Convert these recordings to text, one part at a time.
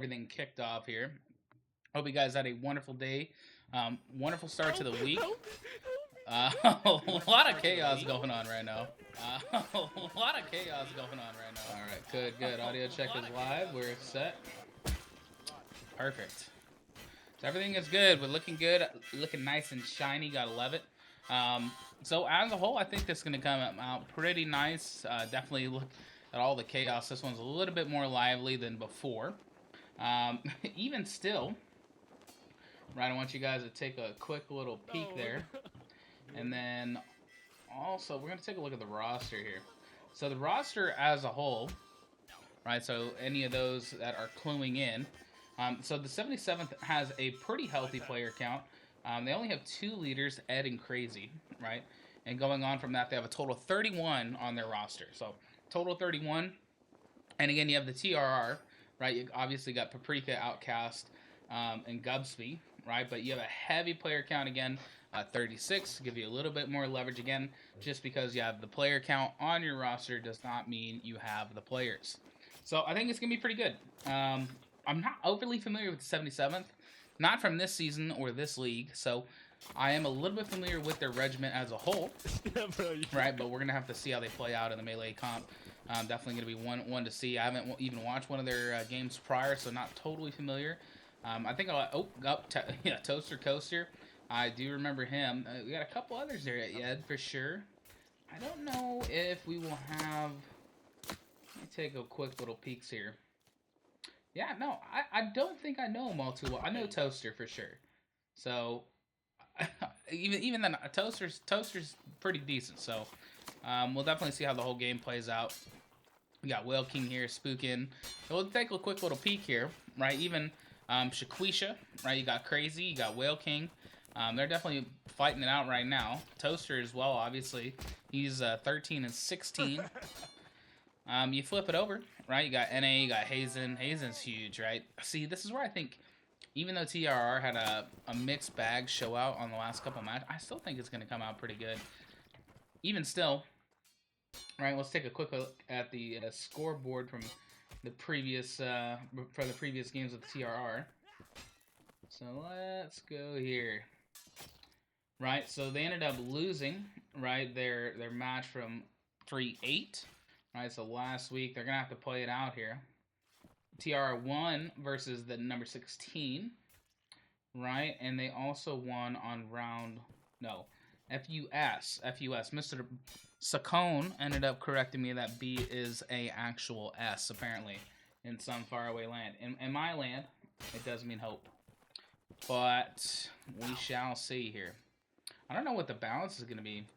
Everything kicked off here. Hope you guys had a wonderful day. Wonderful start to the week. A lot of chaos going on right now. A lot of chaos going on right now. All right, good, good. Audio check is live. We're set. Perfect. So everything is good. We're looking good. Looking nice and shiny. Gotta love it. So as a whole, I think this is going to come out pretty nice. Definitely look at all the chaos. This one's a little bit more lively than before. Even still, right, I want you guys to take a quick little peek there. And then also, we're going to take a look at the roster here. So the roster as a whole, right, so any of those that are cluing in. So the 77th has a pretty healthy player count. They only have 2 leaders, Ed and Crazy, right? And going on from that, they have a total of 31 on their roster. So total 31. And again, you have the TRR, right? You obviously got Paprika, Outcast, and Gubsby, right? But you have a heavy player count again, 36, to give you a little bit more leverage again. Just because you have the player count on your roster does not mean you have the players. So I think it's going to be pretty good. I'm not overly familiar with the 77th, not from this season or this league, so I am a little bit familiar with their regiment as a whole, right? But we're going to have to see how they play out in the melee comp. Definitely going to be one to see. I haven't even watched one of their games prior, so not totally familiar. I think Toaster Coaster. I do remember him. We got a couple others there at Ed for sure. I don't know if we will have. Let me take a quick little peeks here. Yeah, no, I don't think I know them all too well. I know Toaster for sure. So even then, Toaster's pretty decent. So we'll definitely see how the whole game plays out. We got Whale King here, Spookin. So we'll take a quick little peek here, right? Even Shaquisha, right? You got Crazy, you got Whale King. They're definitely fighting it out right now. Toaster as well, obviously. He's 13 and 16. You flip it over, right? You got NA, you got Hazen. Hazen's huge, right? See, this is where I think, even though TRR had a mixed bag show out on the last couple matches, I still think it's going to come out pretty good. Even still, right? Let's take a quick look at the scoreboard from the previous games with the TRR. So let's go here. Right, so they ended up losing, right, their match from 3-8. Right, so last week they're gonna have to play it out here. TR won versus the number 16, right? And they also won on FUS. Mr. Saccone ended up correcting me that B is a actual S apparently in some faraway land. In my land, it does mean hope, but we shall see here. I don't know what the balance is gonna be.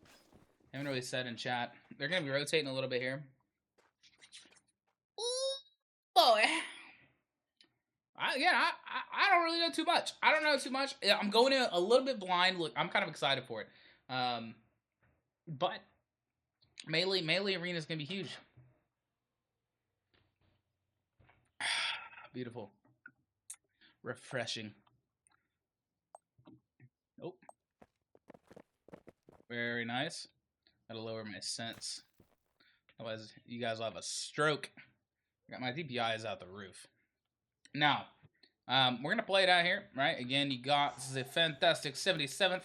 I haven't really said in chat. They're gonna be rotating a little bit here. Boy, I don't really know too much. I don't know too much. I'm going in a little bit blind. Look, I'm kind of excited for it. But melee arena is gonna be huge. Beautiful, refreshing. Oh, very nice. Gotta lower my sense, otherwise you guys will have a stroke. Got my DPI is out the roof. Now, we're going to play it out here, right? Again, you got the fantastic 77th.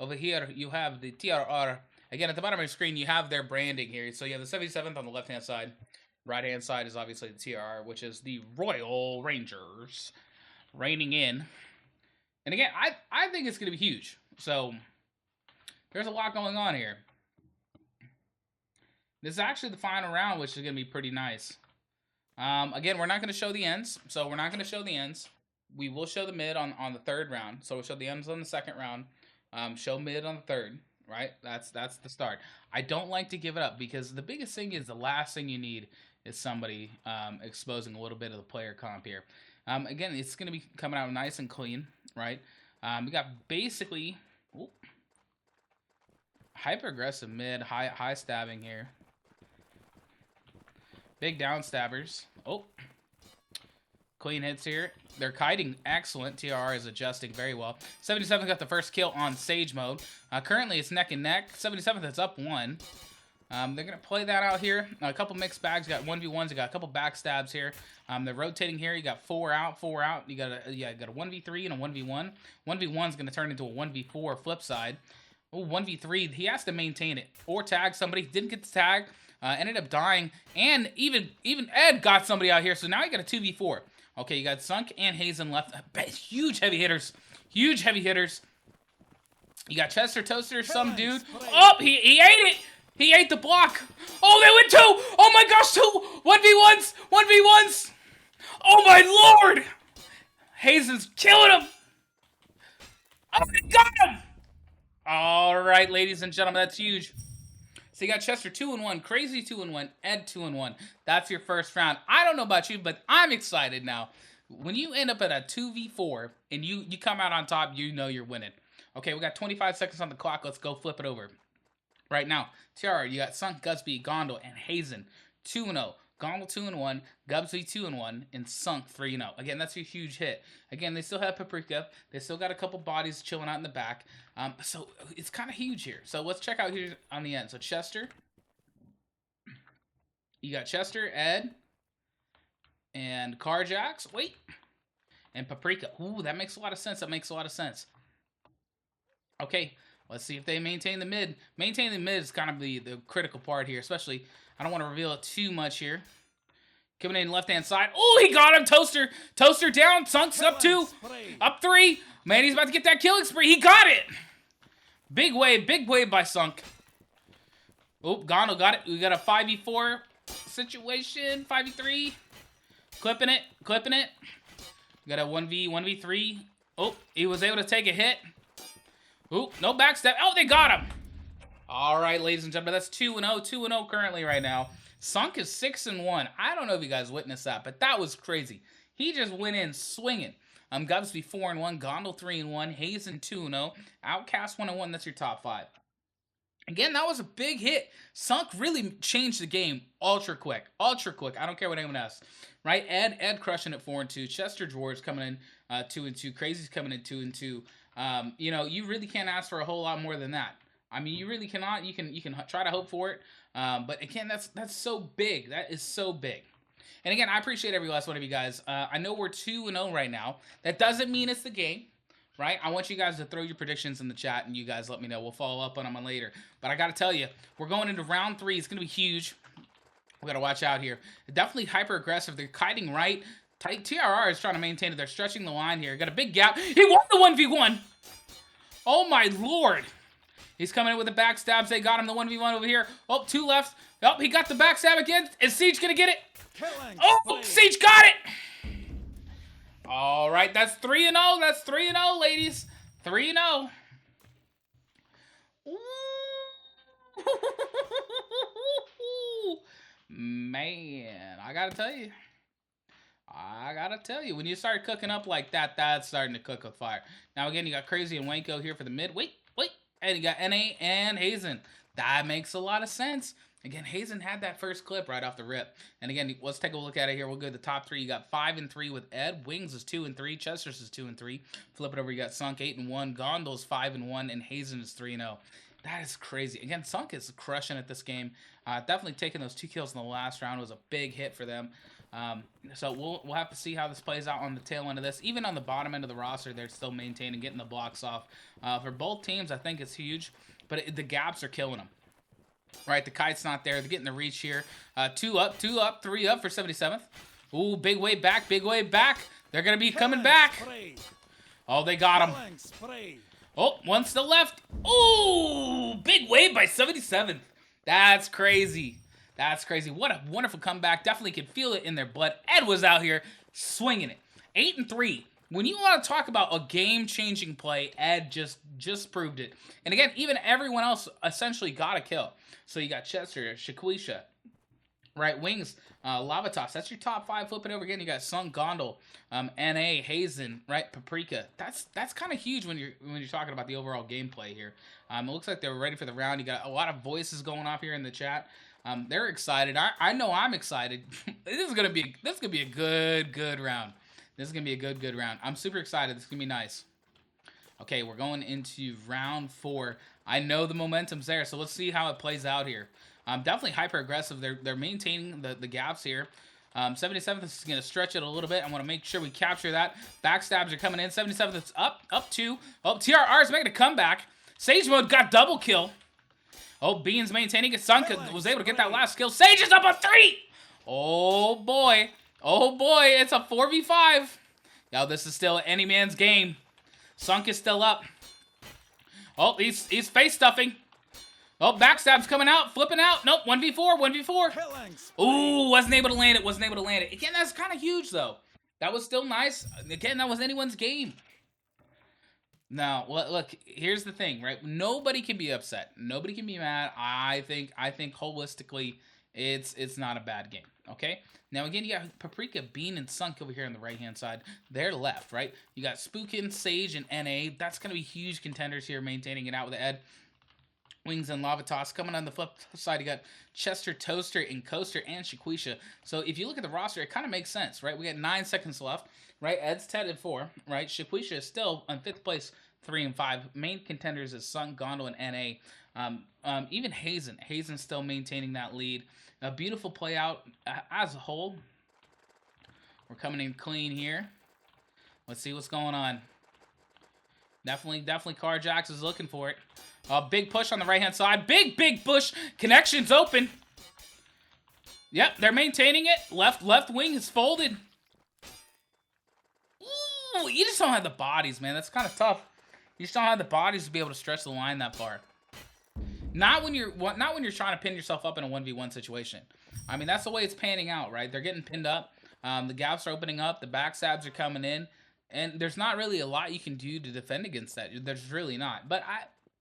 Over here, you have the TRR. Again, at the bottom of your screen, you have their branding here. So you have the 77th on the left-hand side. Right-hand side is obviously the TRR, which is the Royal Rangers reigning in. And again, I think it's going to be huge. So there's a lot going on here. This is actually the final round, which is going to be pretty nice. Again, we're not going to show the ends, so we're not going to show the ends. We will show the mid on the third round, so we'll show the ends on the second round. Show mid on the third, right? That's the start. I don't like to give it up because the biggest thing is the last thing you need is somebody exposing a little bit of the player comp here. Again, it's going to be coming out nice and clean, right? We got basically hyper aggressive mid, high stabbing here. Big down stabbers. Oh, clean hits here. They're kiting excellent. TRR is adjusting very well. 77 got the first kill on Sage mode. Currently, it's neck and neck. 77th is up 1. They're going to play that out here. A couple mixed bags. You got 1v1s. You got a couple backstabs here. They're rotating here. You got 4 out, 4 out. You got a 1v3 and a 1v1. 1v1 is going to turn into a 1v4 flip side. Oh, 1v3. He has to maintain it or tag somebody. Didn't get the tag. Ended up dying. And even Ed got somebody out here. So now you got a 2v4. Okay, you got Sunk and Hazen left. Huge heavy hitters. Huge heavy hitters. You got Chester Toaster, some dude. Oh, he ate it. He ate the block. Oh, they went 2. Oh my gosh, 2. 1v1s. 1v1s. Oh my lord. Hazen's killing him. Oh, he got him. All right, ladies and gentlemen, that's huge. So you got Chester 2-1, Crazy 2-1, Ed 2-1. That's your first round. I don't know about you, but I'm excited now. When you end up at a 2v4 and you come out on top, you know you're winning. Okay, we got 25 seconds on the clock. Let's go flip it over. Right now, TRR, you got Sunk, Gusby, Gondel, and Hazen 2-0. Gondel 2-1, Gubsby 2-1, and Sunk 3-0. Again, that's a huge hit. Again, they still have Paprika. They still got a couple bodies chilling out in the back. So it's kind of huge here. So let's check out here on the end. So Chester. You got Chester, Ed, and Carjax. Wait. And Paprika. Ooh, that makes a lot of sense. That makes a lot of sense. Okay, let's see if they maintain the mid. Maintaining the mid is kind of the critical part here, especially, I don't want to reveal it too much here. Coming in left-hand side. Oh, he got him. Toaster. Toaster down. Sunk's up 2. Up 3. Man, he's about to get that killing spree. He got it. Big wave by Sunk. Oh, Gondel got it. We got a 5v4 situation. 5v3. Clipping it. We got a 1v3. Oh, he was able to take a hit. Ooh, no backstep. Oh, they got him. All right, ladies and gentlemen, that's 2-0. 2-0 currently right now. Sunk is 6-1. I don't know if you guys witnessed that, but that was crazy. He just went in swinging. Gubsby 4-1, Gondel 3-1, Hazen 2-0, Outcast 1-1. That's your top 5. Again, that was a big hit. Sunk really changed the game ultra quick. Ultra quick. I don't care what anyone asks. Right? Ed crushing it 4-2. Chester George coming in 2-2. Crazy's coming in 2-2. You know, you really can't ask for a whole lot more than that. I mean, you really cannot. You can try to hope for it. But again, that's so big. That is so big. And again, I appreciate every last one of you guys. I know we're 2-0 right now. That doesn't mean it's the game. Right? I want you guys to throw your predictions in the chat and you guys let me know. We'll follow up on them later. But I got to tell you, we're going into round 3. It's going to be huge. We got to watch out here. Definitely hyper aggressive. They're kiting right. TRR is trying to maintain it. They're stretching the line here. Got a big gap. He won the 1v1. Oh my lord. He's coming in with the backstabs. They got him the 1v1 over here. Oh, 2 left. Oh, he got the backstab again. Is Siege going to get it? Oh, Siege got it. All right, that's 3-0. That's 3-0, ladies. 3-0. Man, I gotta tell you, when you start cooking up like that, that's starting to cook with fire. Now, again, you got Crazy and Wanko here for the mid. Wait. And you got NA and Hazen. That makes a lot of sense. Again, Hazen had that first clip right off the rip. And again, let's take a look at it here. We'll go to the top 3. You got 5-3 with Ed. Wings is 2-3. Chester's is 2-3. Flip it over. You got Sunk 8-1. Gondel's 5-1. And Hazen is 3-0. That is crazy. Again, Sunk is crushing at this game. Definitely taking those 2 kills in the last round was a big hit for them. So we'll have to see how this plays out on the tail end of this. Even on the bottom end of the roster, they're still maintaining, getting the blocks off. For both teams, I think it's huge. But the gaps are killing them. Right, the kite's not there. They're getting the reach here. 2 up, 3 up for 77th. Ooh, big way back. They're going to be coming back. Oh, they got him. Oh, 1 still left. Ooh, big wave by 77th. That's crazy. What a wonderful comeback. Definitely could feel it in their blood. Ed was out here swinging it. 8-3. When you want to talk about a game-changing play, Ed just proved it. And again, even everyone else essentially got a kill. So you got Chester, Shaquisha, right? Wings, Lavatos. That's your top 5. Flip it over again. You got Sunk, Gondel, NA, Hazen, right? Paprika. That's kind of huge when you're talking about the overall gameplay here. It looks like they're ready for the round. You got a lot of voices going off here in the chat. They're excited. I know I'm excited. This is gonna be a good round. This is going to be a good round. I'm super excited. This is going to be nice. Okay, we're going into round 4. I know the momentum's there, so let's see how it plays out here. Definitely hyper aggressive. They're maintaining the gaps here. 77th is going to stretch it a little bit. I want to make sure we capture that. Backstabs are coming in. 77th is up 2. Oh, TRR is making a comeback. Sage Mode got double kill. Oh, Bean's maintaining it. Sun was able to get that last kill. Sage is up on 3. Oh, boy. Oh, boy. It's a 4v5. Yo, this is still any man's game. Sunk is still up. Oh, he's face stuffing. Oh, backstab's coming out, flipping out. Nope, 1v4, 1v4. Ooh, wasn't able to land it, wasn't able to land it. Again, that's kind of huge, though. That was still nice. Again, that was anyone's game. Now, look, here's the thing, right? Nobody can be upset. Nobody can be mad. I think holistically, it's not a bad game, okay? Now, again, you got Paprika, Bean, and Sunk over here on the right-hand side. They're left, right? You got Spookin, Sage, and NA. That's going to be huge contenders here, maintaining it out with Ed. Wings and Lava Toss. Coming on the flip side, you got Chester, Toaster, and Coaster, and Shaquisha. So if you look at the roster, it kind of makes sense, right? We got 9 seconds left, right? Ed's 10 and 4, right? Shaquisha is still on 5th place, 3 and 5. Main contenders is Sun, Gondo, and NA. Even Hazen. Hazen's still maintaining that lead. A beautiful play out as a whole. We're coming in clean here. Let's see what's going on. Definitely Carjacks is looking for it. Big push on the right-hand side. Big push. Connection's open. Yep, they're maintaining it. Left wing is folded. Ooh, you just don't have the bodies, man. That's kind of tough. You just don't have the bodies to be able to stretch the line that far. Not when you're trying to pin yourself up in a 1v1 situation. I mean, that's the way it's panning out, right? They're getting pinned up. The gaps are opening up. The backstabs are coming in. And there's not really a lot you can do to defend against that. There's really not. But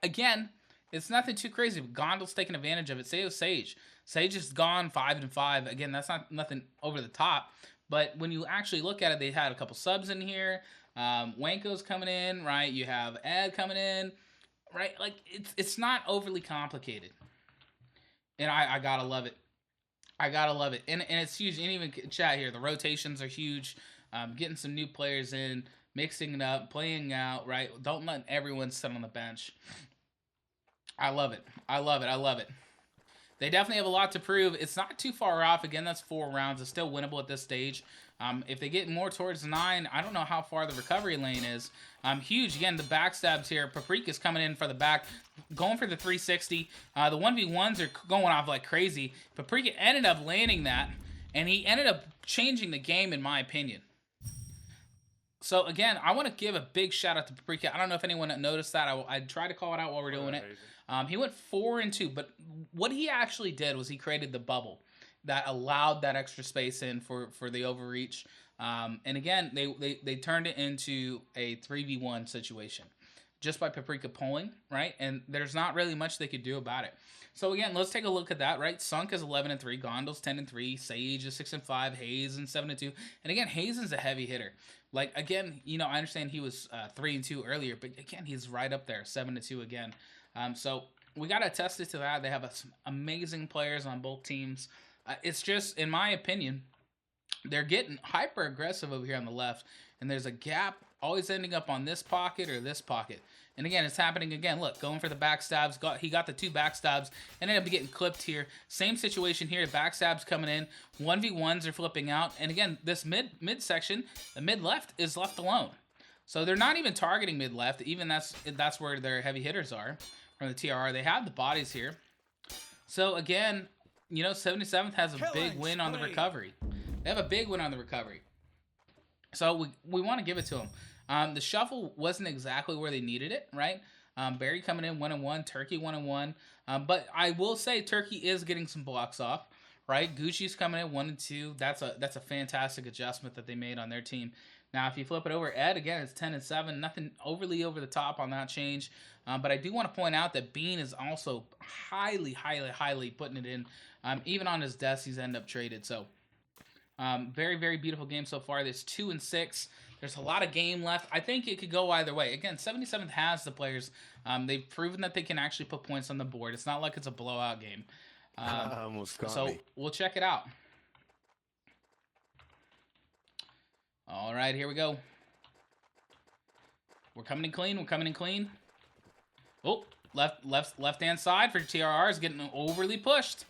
again, it's nothing too crazy. Gondol's taking advantage of it. Say it was Sage. Sage is gone 5 and 5. Again, that's not nothing over the top. But when you actually look at it, they had a couple subs in here. Wanko's coming in, right? You have Ed coming in, right? Like it's not overly complicated. And I gotta love it. I gotta love it. And it's huge. And even chat here, the rotations are huge. Getting some new players in, mixing it up, playing out, right? Don't let everyone sit on the bench. I love it. I love it. I love it. They definitely have a lot to prove. It's not too far off. Again, that's 4 rounds. It's still winnable at this stage. If they get more towards 9, I don't know how far the recovery lane is. Huge. Again, the backstabs here. Paprika's coming in for the back, going for the 360. The 1v1s are going off like crazy. Paprika ended up landing that, and he ended up changing the game, in my opinion. So, again, I want to give a big shout-out to Paprika. I don't know if anyone noticed that. I tried to call it out while we're doing it. He went 4 and 2, but what he actually did was he created the bubble that allowed that extra space in for the overreach. And, again, they turned it into a 3v1 situation just by Paprika pulling, right? And there's not really much they could do about it. So, again, let's take a look at that, right? Sunk is 11 and 3, Gondol's 10 and 3, Sage is 6 and 5, Hazen 7 and 2. And, again, Hazen's a heavy hitter. Like, again, you know, I understand he was 3 and 2 earlier, but again, he's right up there, 7 and 2 again. So we got to attest it to that. They have some amazing players on both teams. It's just, in my opinion, they're getting hyper aggressive over here on the left, and there's a gap always ending up on this pocket or this pocket. And again, it's happening again. Look, going for the backstabs. He got the 2 backstabs and ended up getting clipped here. Same situation here. Backstabs coming in. 1v1s are flipping out. And again, this mid section, the mid left is left alone. So they're not even targeting mid left. Even that's where their heavy hitters are from the TRR. They have the bodies here. So again, you know, 77th has a big win on the recovery. They have a big win on the recovery. So we want to give it to them. The shuffle wasn't exactly where they needed it, right? Barry coming in 1 and 1, Turkey 1 and 1. But I will say Turkey is getting some blocks off, right? Gucci's coming in 1 and 2. That's a fantastic adjustment that they made on their team. Now, if you flip it over, Ed again is 10 and 7. Nothing overly over the top on that change. But I do want to point out that Bean is also highly putting it in. Even on his desk, he's ended up traded. So very beautiful game so far. There's 2 and 6. There's a lot of game left. I think it could go either way. Again, 77th has the players. They've proven that they can actually put points on the board. It's not like it's a blowout game. So we'll check it out. All right, here we go. We're coming in clean. We're coming in clean. Oh, Left hand side for TRR is getting overly pushed.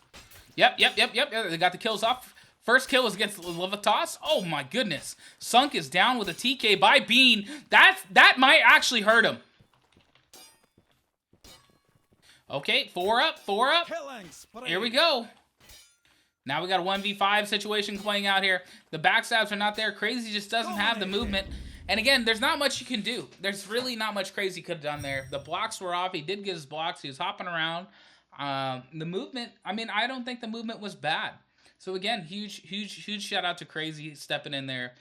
Yep. They got the kills off. First kill was against Levitas. Oh my goodness. Sunk is down with a TK by Bean. That might actually hurt him. Okay, 4 up. Here we go. Now we got a 1v5 situation playing out here. The backstabs are not there. Crazy just doesn't have the movement. And again, there's not much you can do. There's really not much Crazy could have done there. The blocks were off. He did get his blocks. He was hopping around. The movement, I mean, I don't think the movement was bad. So again, huge shout out to Crazy stepping in there,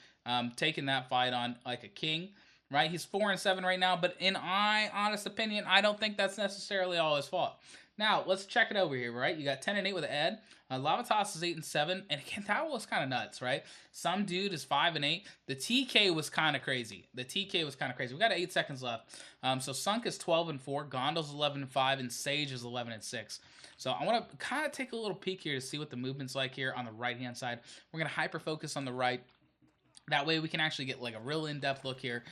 taking that fight on like a king. Right, he's 4-7 right now, but in my honest opinion, I don't think that's necessarily all his fault. Now, let's check it over here, right? You got 10-8 with Ed. Levitas is 8-7, and again, that was kind of nuts, right? Some dude is 5-8. The TK was kind of crazy. We got 8 seconds left. So Sunk is 12-4, Gondel's 11-5, and Sage is 11-6. So I want to kind of take a little peek here to see what the movement's like here on the right-hand side. We're going to hyper-focus on the right. That way we can actually get like a real in-depth look here.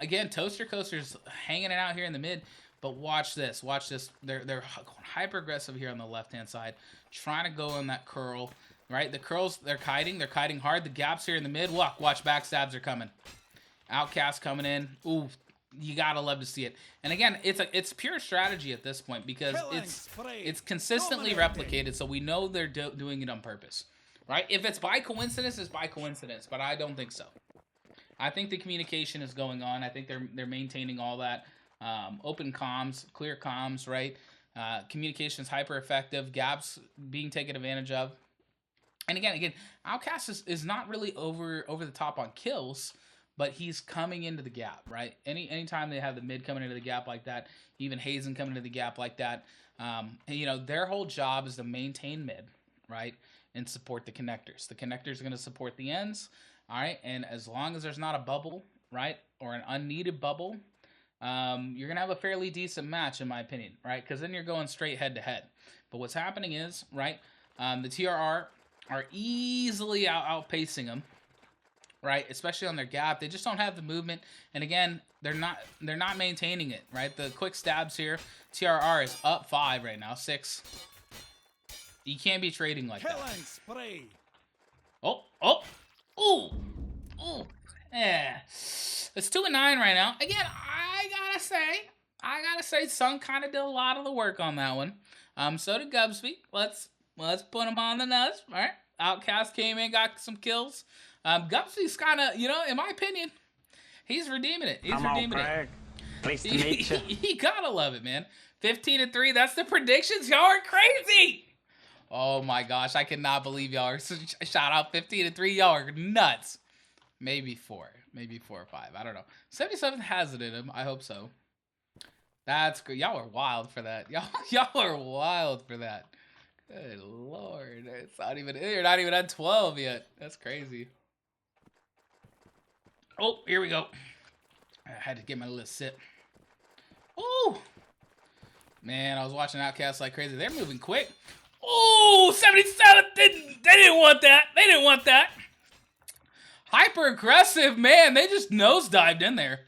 Again, Toaster Coaster's hanging it out here in the mid, but watch this. They're hyper aggressive here on the left-hand side, trying to go on that curl, right? The curls, they're kiting hard. The gaps here in the mid, watch backstabs are coming. Outcast coming in. Ooh, you gotta love to see it. And again, it's pure strategy at this point because it's consistently replicated, so we know they're doing it on purpose, right? If it's by coincidence, it's by coincidence, but I don't think so. I think the communication is going on. I think they're maintaining all that open comms, clear comms, right? Communication is hyper effective. Gaps being taken advantage of. And again, Outcast is not really over the top on kills, but he's coming into the gap, right? Anytime they have the mid coming into the gap like that, even Hazen coming into the gap like that, you know, their whole job is to maintain mid, right? And support the connectors. The connectors are going to support the ends. All right, and as long as there's not a bubble, right, or an unneeded bubble, you're going to have a fairly decent match, in my opinion, right? Because then you're going straight head-to-head. But what's happening is, right, the TRR are easily outpacing them, right, especially on their gap. They just don't have the movement, and again, they're not maintaining it, right? The quick stabs here, TRR is up 5 right now, 6. You can't be trading like that. Ooh, yeah. It's 2-9 right now. Again, I gotta say, Sun kind of did a lot of the work on that one. So did Gubsby. Let's put him on the nuts. All right. Outcast came in, got some kills. Gubsby's kind of, you know, in my opinion, he's redeeming it. Pleased to meet you. You gotta love it, man. 15-3. That's the predictions. Y'all are crazy. Oh my gosh, I cannot believe y'all are shot out 15-3. Y'all are nuts. Maybe 4 or 5. I don't know. 77 has it in him. I hope so. That's good. Y'all are wild for that. Y'all are wild for that. Good lord. You're not even at 12 yet. That's crazy. Oh, here we go. I had to get my little sip. Ooh. Man, I was watching Outcast like crazy. They're moving quick. Oh, 77. They didn't want that. Hyper aggressive, man. They just nosedived in there.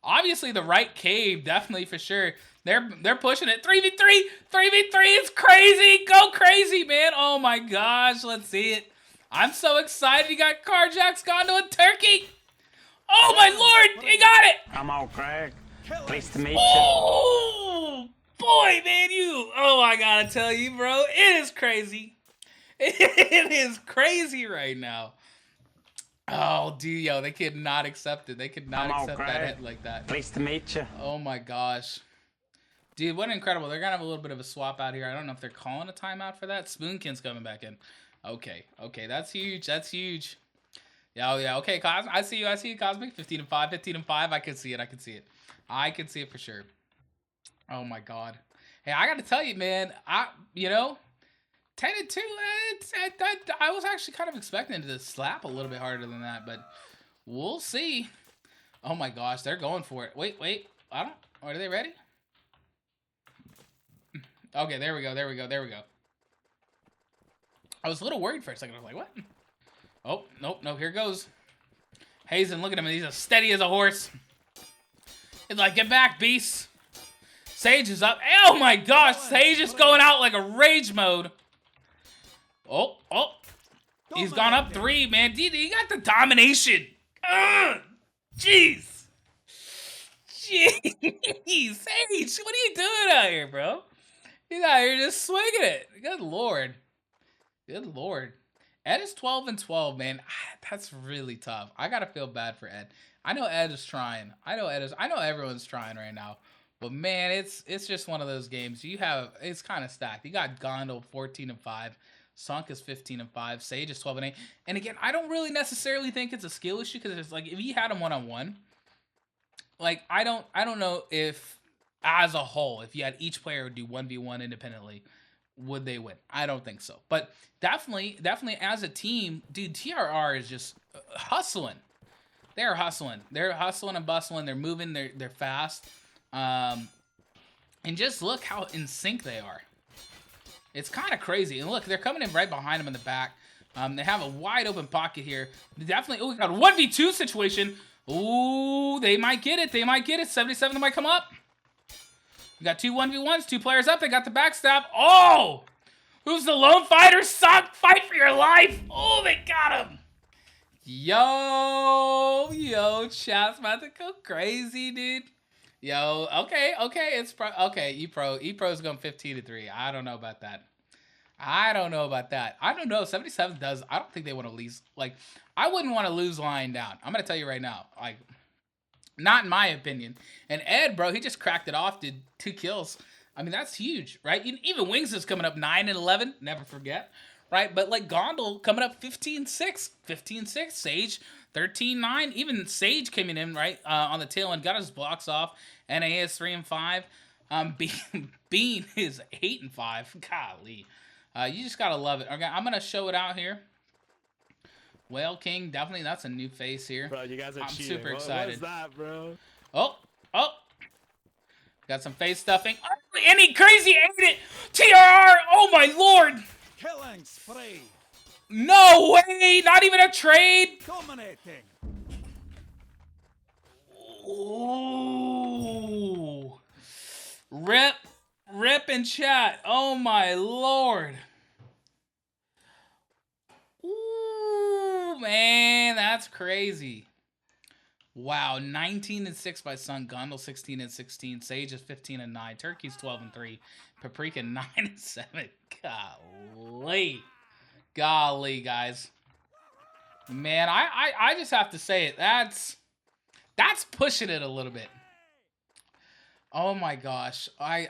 Obviously, the right cave, definitely for sure. They're pushing it. 3v3. 3v3 is crazy. Go crazy, man. Oh my gosh, let's see it. I'm so excited. You got Carjack's gone to a turkey. Oh my lord, he got it. I'm all Craig. Pleased to meet you. Oh boy, man, oh, I gotta tell you, bro, it is crazy. It is crazy right now. Oh, dude, yo, they could not accept it. They could not accept that hit like that. Pleased to meet you. Oh my gosh. Dude, what incredible. They're gonna have a little bit of a swap out here. I don't know if they're calling a timeout for that. Spoonkin's coming back in. Okay, that's huge. Yeah, okay, Cosmic. I see you, Cosmic. 15-5, 15-5. I can see it for sure. Oh my god. Hey, I gotta tell you, man, 10-2, I was actually kind of expecting to slap a little bit harder than that, but we'll see. Oh my gosh, they're going for it. Wait. Are they ready? Okay, there we go. I was a little worried for a second. I was like, what? Oh, no, here goes. Hazen, look at him. He's as steady as a horse. He's like, get back, beast. Sage is up. Oh my gosh, Sage is going out like a rage mode. Oh. He's gone up 3, man. He got the domination. Jeez. Sage, what are you doing out here, bro? He's out here just swinging it. Good lord. Good lord. Ed is 12-12, man. That's really tough. I gotta feel bad for Ed. I know Ed is trying. I know everyone's trying right now. But man, it's just one of those games. It's kind of stacked. You got Gondel 14-5. Sunk is 15-5. Sage is 12-8. And again, I don't really necessarily think it's a skill issue because it's like if you had him one-on-one, like I don't know if as a whole, if you had each player do 1v1 independently, would they win? I don't think so. But definitely as a team, dude, TRR is just hustling. They're hustling. They're hustling and bustling. They're moving. They're fast. And just look how in sync they are. It's kind of crazy. And look, they're coming in right behind them in the back. They have a wide open pocket here. Definitely. Oh, we got a 1v2 situation. Ooh, they might get it. They might get it. 77 might come up. We got 2 1v1s. 2 players up. They got the backstab. Oh! Who's the lone fighter? Suck! Fight for your life! Oh, they got him! Yo, chat's about to go crazy, dude. Yo, okay, it's Epro's going 15-3. I don't know about that. I don't know. 77 does. I don't think they want to lose. Like, I wouldn't want to lose lying down. I'm gonna tell you right now. Like, not in my opinion. And Ed, bro, he just cracked it off. Did 2 kills. I mean, that's huge, right? Even Wings is coming up 9-11. Never forget, right? But like Gondel coming up 15-6. Sage 13-9. Even Sage coming in right on the tail end, got his blocks off. NA is 3-5. Bean is 8-5. Golly, you just gotta love it. Okay, I'm gonna show it out here. Whale King, definitely that's a new face here. Bro, you guys are cheating. I'm super excited. What is that, bro? Oh. Got some face stuffing. Oh, and he crazy ate it. TRR. Oh my lord. Killing spree. No way. Not even a trade. Dominating. Ooh. Rip in chat. Oh my lord. Ooh, man, that's crazy. Wow, 19-6 by Sun. Gondel 16-16. Sage is 15-9. Turkey's 12-3. Paprika 9-7. Golly, guys. Man, I just have to say it. That's pushing it a little bit. Oh my gosh, I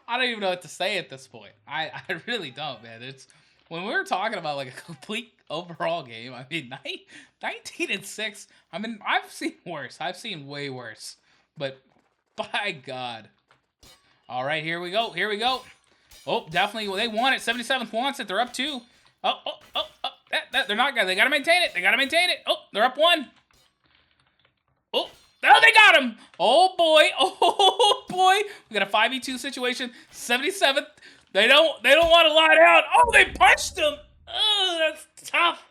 don't even know what to say at this point. I really don't, man. It's when we were talking about like a complete overall game. I mean, 19-6. I mean, I've seen worse. I've seen way worse. But by God. All right, here we go. Oh, definitely. They want it. 77th wants it. They're up 2. Oh. They're not gonna. They gotta maintain it. Oh, they're up 1. Oh, they got him. Oh boy. We got a 5v2 situation. 77th. They don't want to lie down. Oh, they punched him. Oh, that's tough.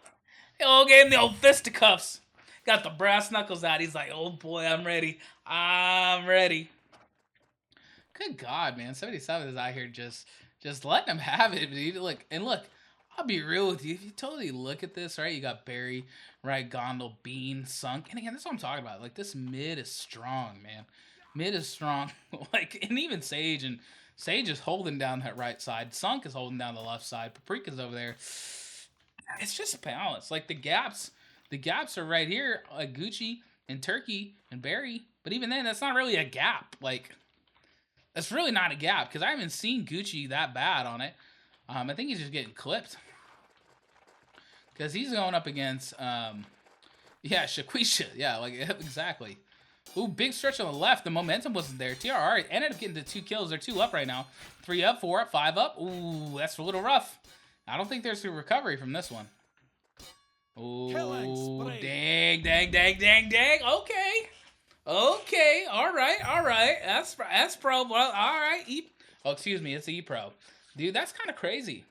Oh, gave him the old fisticuffs. Got the brass knuckles out. He's like, oh boy, I'm ready. Good God, man. 77 is out here just letting him have it. Dude. Look, I'll be real with you. If you totally look at this, right, you got Barry, right, Gondel, Bean, Sunk. And again, that's what I'm talking about. Like, this mid is strong, man. Mid is strong. Like, and even Sage is holding down that right side. Sunk is holding down the left side. Paprika's over there. It's just balanced. Like, the gaps are right here. Like, Gucci and Turkey and Barry. But even then, that's not really a gap. Like, that's really not a gap. Because I haven't seen Gucci that bad on it. I think he's just getting clipped. Because he's going up against, Shaquisha. Yeah, like, exactly. Ooh, big stretch on the left. The momentum wasn't there. TRR ended up getting to 2 kills. They're 2 up right now. 3 up, 4 up, 5 up. Ooh, that's a little rough. I don't think there's a recovery from this one. Ooh, dang. Okay. All right. That's pro. Well, all right. Excuse me. It's E-Pro. Dude, that's kind of crazy.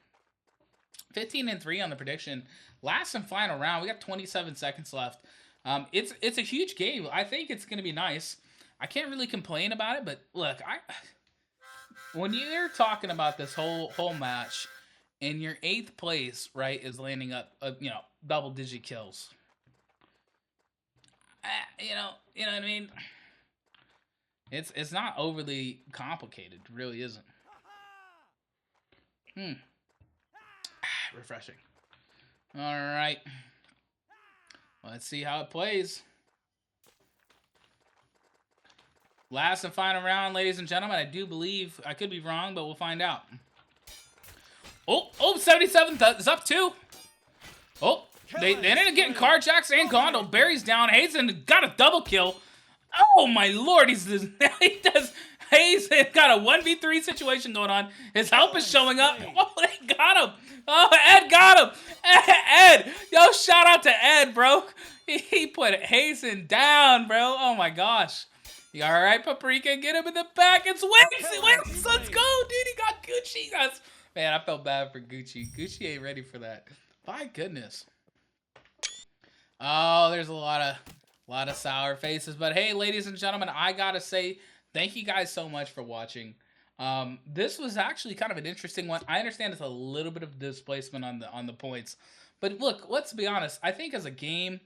15-3 on the prediction. Last and final round. We got 27 seconds left. It's a huge game. I think it's going to be nice. I can't really complain about it. But look, when you're talking about this whole match, and your 8th place, right, is landing up, double-digit kills. You know what I mean? It's not overly complicated. It really isn't. Refreshing. All right. Let's see how it plays. Last and final round, ladies and gentlemen. I do believe, I could be wrong, but we'll find out. Oh, 77 is up too. Oh, they ended up getting carjacks and Gondo. Barry's down. Hazen got a double kill. Oh my lord, he does. Hazen got a 1v3 situation going on. His help is showing up. Oh, they got him. Oh, Ed got him. Ed, yo, shout out to Ed, bro. He put Hazen down, bro. Oh my gosh. You all right, Paprika? Get him in the back. It's Wins. Let's go, dude. He got Gucci. Man, I felt bad for Gucci. Gucci ain't ready for that. My goodness. Oh, there's a lot of sour faces. But hey, ladies and gentlemen, I gotta say thank you guys so much for watching. This was actually kind of an interesting one. I understand it's a little bit of displacement on the points, but look, let's be honest. I think as a game,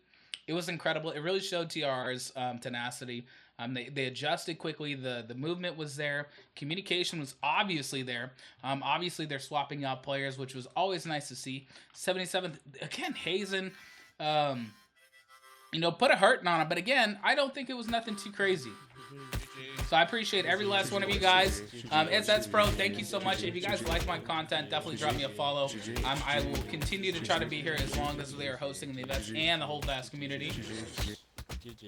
it was incredible. It really showed TRR's tenacity. They adjusted quickly. The movement was there. Communication was obviously there. Obviously, they're swapping out players, which was always nice to see. 77th, again, Hazen, put a hurting on him. But again, I don't think it was nothing too crazy. So I appreciate every last one of you guys. That's Pro, thank you so much. If you guys like my content, definitely drop me a follow. I will continue to try to be here as long as they are hosting the events and the Holdfast community.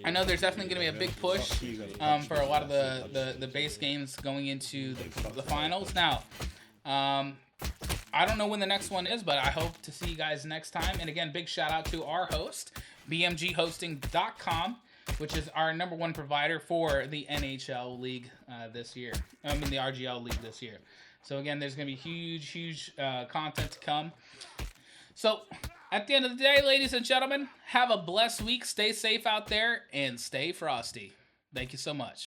I know there's definitely going to be a big push for a lot of the base games going into the finals. Now, I don't know when the next one is, but I hope to see you guys next time. And again, big shout out to our host, bmghosting.com, which is our #1 provider for the NHL League this year. I mean, the RGL League this year. So again, there's going to be huge content to come. So at the end of the day, ladies and gentlemen, have a blessed week. Stay safe out there and stay frosty. Thank you so much.